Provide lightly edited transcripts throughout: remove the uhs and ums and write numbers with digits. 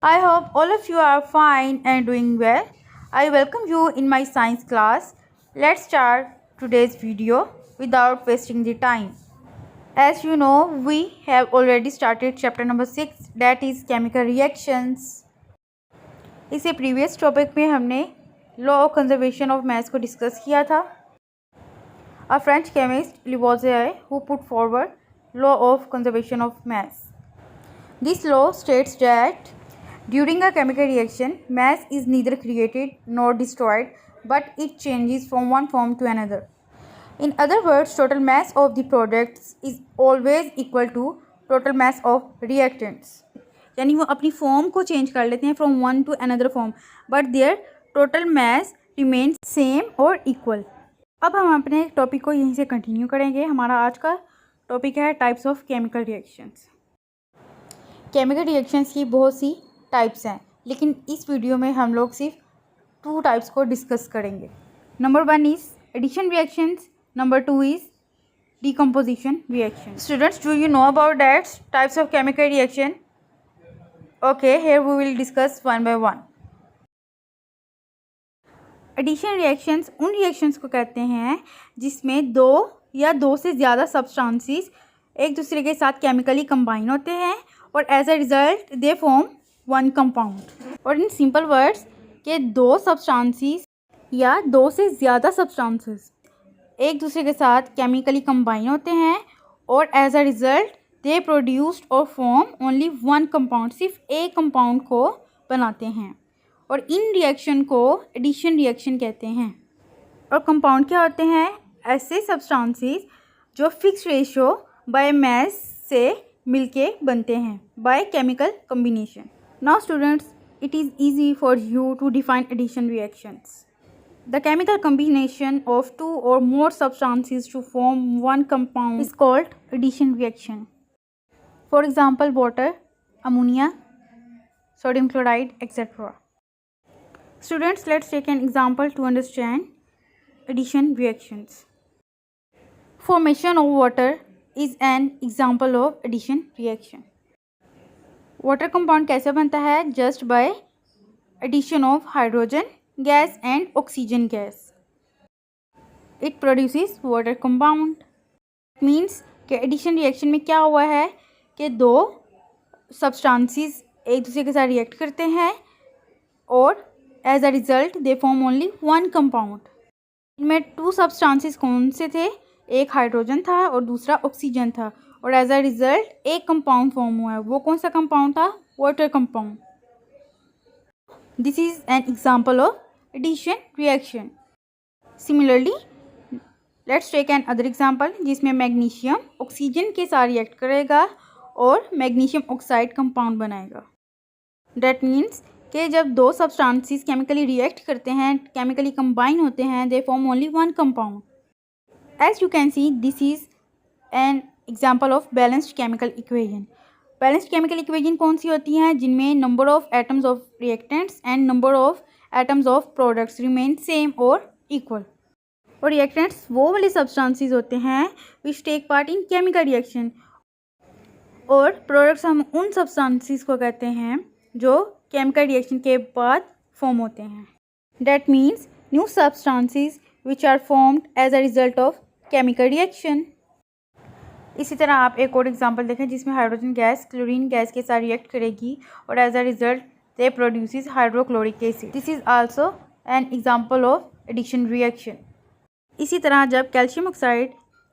I hope all of you are fine and doing well. I welcome you in my science class. Let's start today's video without wasting the time. As you know, we have already started chapter number 6, that is chemical reactions. इससे previous topic में हमने law of conservation of maths को discuss किया था. A French chemist Lavoisier who put forward law of conservation of mass. This law states that during a chemical reaction, mass is neither created nor destroyed, but it changes from one form to another. In other words, total mass of the products is always equal to total mass of reactants. यानी वो अपनी form को change कर लेते हैं from one to another form, but their total mass remains same और equal. अब हम अपने टॉपिक को यहीं से कंटिन्यू करेंगे. हमारा आज का टॉपिक है types of chemical reactions. Chemical reactions की बहुत सी टाइप्स हैं, लेकिन इस वीडियो में हम लोग सिर्फ 2 टाइप्स को डिस्कस करेंगे. Number 1 is addition reactions, number 2 is decomposition reaction. Students, do you know about that types of chemical reaction? Okay, here we will discuss one by one. Addition reactions उन reactions को कहते हैं जिसमें 2 या 2 से ज़्यादा सब्सटेंसेस एक दूसरे के साथ केमिकली कंबाइन होते हैं और as a result they form one compound. और इन सिंपल वर्ड्स के 2 सब्सटेंसेस या 2 से ज़्यादा सब्सटेंसेस एक दूसरे के साथ केमिकली कंबाइन होते हैं और as a result they produced और फॉर्म ओनली वन कंपाउंड, सिर्फ एक कंपाउंड को बनाते हैं. और इन रिएक्शन को एडिशन रिएक्शन कहते हैं. और कंपाउंड क्या होते हैं? ऐसे सब्सटेंसेस जो फिक्स रेशियो बाय मास से मिलके बनते हैं by chemical combination. Now students, it is easy for you to define addition reactions. The chemical combination of 2 or more substances to form one compound is called addition reaction. For example, water, ammonia, sodium chloride, etc. Students, let's take an example to understand addition reactions. Formation of water is an example of addition reaction. Water compound कैसे बनता है? Just by addition of hydrogen gas and oxygen gas it produces water compound. Means कि एडिशन रिएक्शन में क्या हुआ है कि 2 सब्सटेंसेस एक दूसरे के साथ रिएक्ट करते हैं और as a result they form only one compound. इनमें 2 सब्सटेंसेस कौन से थे? एक हाइड्रोजन था और दूसरा ऑक्सीजन था और एज अ रिज़ल्ट एक कंपाउंड फॉर्म हुआ है. वो कौन सा कंपाउंड था? Water compound. This is an example of addition reaction. Similarly let's take another example जिसमें मैग्नीशियम ऑक्सीजन के साथ रिएक्ट करेगा और मैग्नीशियम ऑक्साइड कंपाउंड बनाएगा. डैट मीन्स कि जब 2 सब्सटेंसेस केमिकली रिएक्ट करते हैं, केमिकली कंबाइन होते हैं, they form only one compound. As you can see, this is an example of balanced chemical equation. Balanced chemical equation कौन सी होती हैं? जिनमें number of atoms of reactants and number of atoms of products remain same और equal. और reactants वो वाले substances होते हैं which take part in chemical reaction और प्रोडक्ट्स हम उन सब्सटेंसेस को कहते हैं जो केमिकल रिएक्शन के बाद फॉर्म होते हैं. That means new substances which are formed as a result of chemical reaction. इसी तरह आप एक और एग्जांपल देखें जिसमें हाइड्रोजन गैस क्लोरीन गैस के साथ रिएक्ट करेगी और as a result they produces hydrochloric acid. This is also an example of addition reaction. इसी तरह जब कैल्शियम ऑक्साइड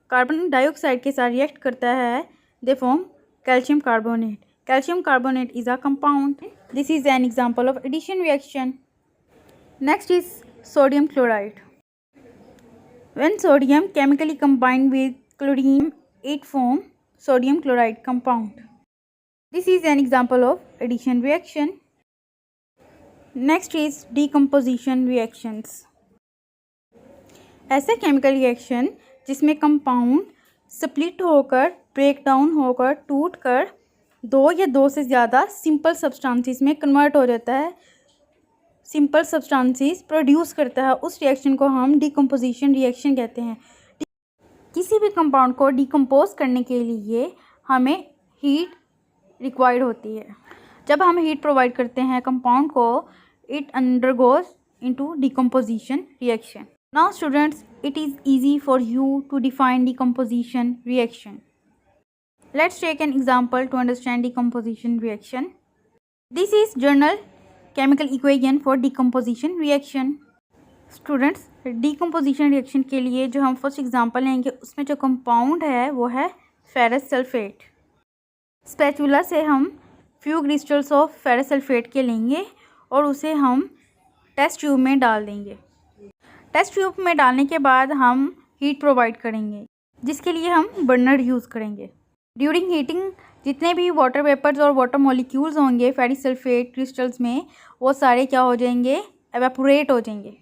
कार्बन डाइऑक्साइड के साथ रिएक्ट करता है they form calcium carbonate. Calcium carbonate is a compound. This is an example of addition reaction. Next is sodium chloride. When sodium chemically combined with chlorine, it forms sodium chloride compound. This is an example of addition reaction. Next is decomposition reactions. ऐसे chemical reaction जिसमें compound split होकर, break down होकर, टूट कर 2 या 2 से ज़्यादा simple substances में कन्वर्ट हो जाता है, सिंपल सब्सटेंसेस प्रोड्यूस करता है, उस रिएक्शन को हम डिकम्पोजिशन रिएक्शन कहते हैं. किसी भी कंपाउंड को डिकम्पोज करने के लिए हमें हीट रिक्वायर्ड होती है. जब हम हीट प्रोवाइड करते हैं कंपाउंड को, it undergoes into decomposition reaction. Now students, it is easy for you to define decomposition reaction. Let's take an example to understand decomposition reaction. This is general chemical equation for decomposition reaction. Students, decomposition reaction के लिए जो हम first example लेंगे उसमें जो compound है वो है फेरस सल्फेट. स्पैचुला से हम few crystals of ferrous sulphate के लेंगे और उसे हम टेस्ट ट्यूब में डाल देंगे. टेस्ट ट्यूब में डालने के बाद हम हीट प्रोवाइड करेंगे, जिसके लिए हम बर्नर यूज़ करेंगे. ड्यूरिंग हीटिंग जितने भी वाटर वेपर्स और वाटर मॉलिक्यूल्स होंगे फेरिक सल्फेट क्रिस्टल्स में, वो सारे क्या हो जाएंगे, एवेपोरेट हो जाएंगे.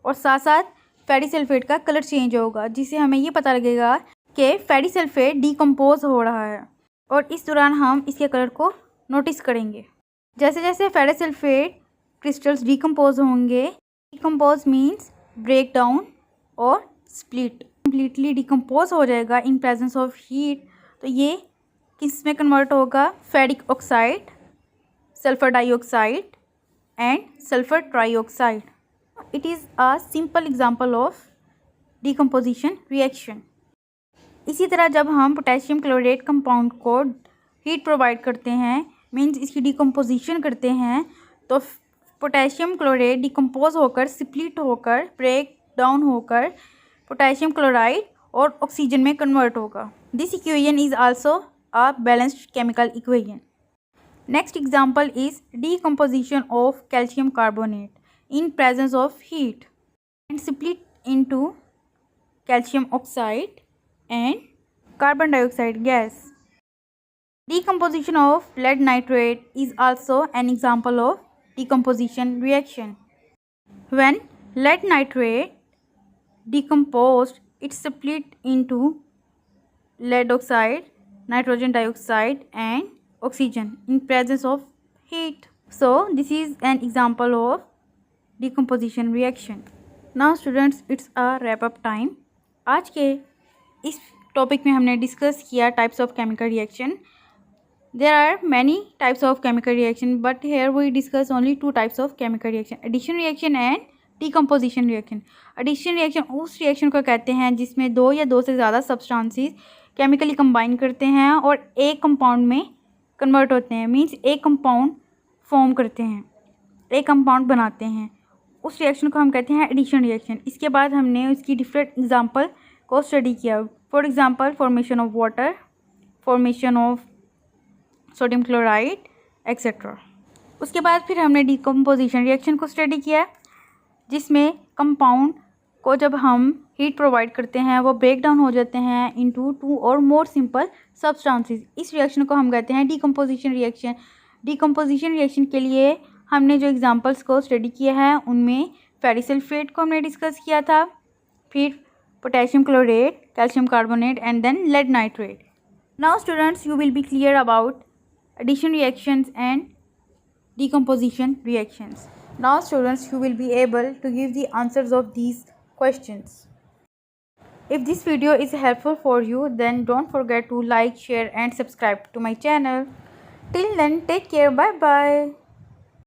और साथ साथ फेरिक सल्फेट का कलर चेंज होगा, जिससे हमें ये पता लगेगा कि फेरिक सल्फेट डिकम्पोज हो रहा है. और इस दौरान हम इसके कलर को नोटिस करेंगे. जैसे जैसे फेरिक सल्फेट क्रिस्टल्स डिकम्पोज होंगे, डिकम्पोज मीन्स ब्रेक डाउन और स्प्लिट, कम्प्लीटली डिकम्पोज हो जाएगा इन प्रेजेंस ऑफ हीट. तो ये किस में कन्वर्ट होगा, ferric oxide, sulphur dioxide and sulphur trioxide. It is a simple example of decomposition reaction. इसी तरह जब हम पोटेशियम क्लोरेट कंपाउंड को हीट प्रोवाइड करते हैं, मीन्स इसकी डिकम्पोजिशन करते हैं, तो पोटेशियम क्लोरेट डिकम्पोज होकर, स्प्लिट होकर, ब्रेक डाउन होकर पोटेशियम क्लोराइड और ऑक्सीजन में कन्वर्ट होगा. This equation is also a balanced chemical equation. Next example is decomposition of calcium carbonate in presence of heat and split into calcium oxide and carbon dioxide gas. Decomposition of lead nitrate is also an example of decomposition reaction. When lead nitrate decomposed, it split into lead oxide, nitrogen dioxide and oxygen in presence of heat. So this is an example of decomposition reaction. Now students, it's a wrap up time. आज के इस topic में हमने discuss किया types of chemical reaction. There are many types of chemical reaction, but here we discuss only two types of chemical reaction: addition reaction and decomposition reaction. Addition reaction उस reaction को कहते हैं जिसमें दो या दो से ज़्यादा substances केमिकली कंबाइन करते हैं और एक कंपाउंड में कन्वर्ट होते हैं, मीन्स एक कंपाउंड फॉर्म करते हैं, एक कंपाउंड बनाते हैं. उस रिएक्शन को हम कहते हैं एडिशन रिएक्शन. इसके बाद हमने उसकी डिफरेंट एग्जांपल को स्टडी किया. For example formation of water, formation of sodium chloride etcetera. उसके बाद फिर हमने डिकम्पोजिशन रिएक्शन को स्टडी किया, जिसमें कंपाउंड को जब हम हीट प्रोवाइड करते हैं वो ब्रेक डाउन हो जाते हैं इनटू टू और मोर सिंपल सब्सटेंसेस. इस रिएक्शन को हम कहते हैं डिकम्पोजिशन रिएक्शन. डिकम्पोजिशन रिएक्शन के लिए हमने जो एग्जांपल्स को स्टडी किया है उनमें फेरिक सल्फेट को हमने डिस्कस किया था, फिर potassium chlorate, calcium carbonate and then lead nitrate. Now students, you will be clear about addition reactions and decomposition reactions. Now students, you will be able to give the answers of these questions. If this video is helpful for you, then don't forget to like, share and subscribe to my channel. Till then, take care. Bye bye.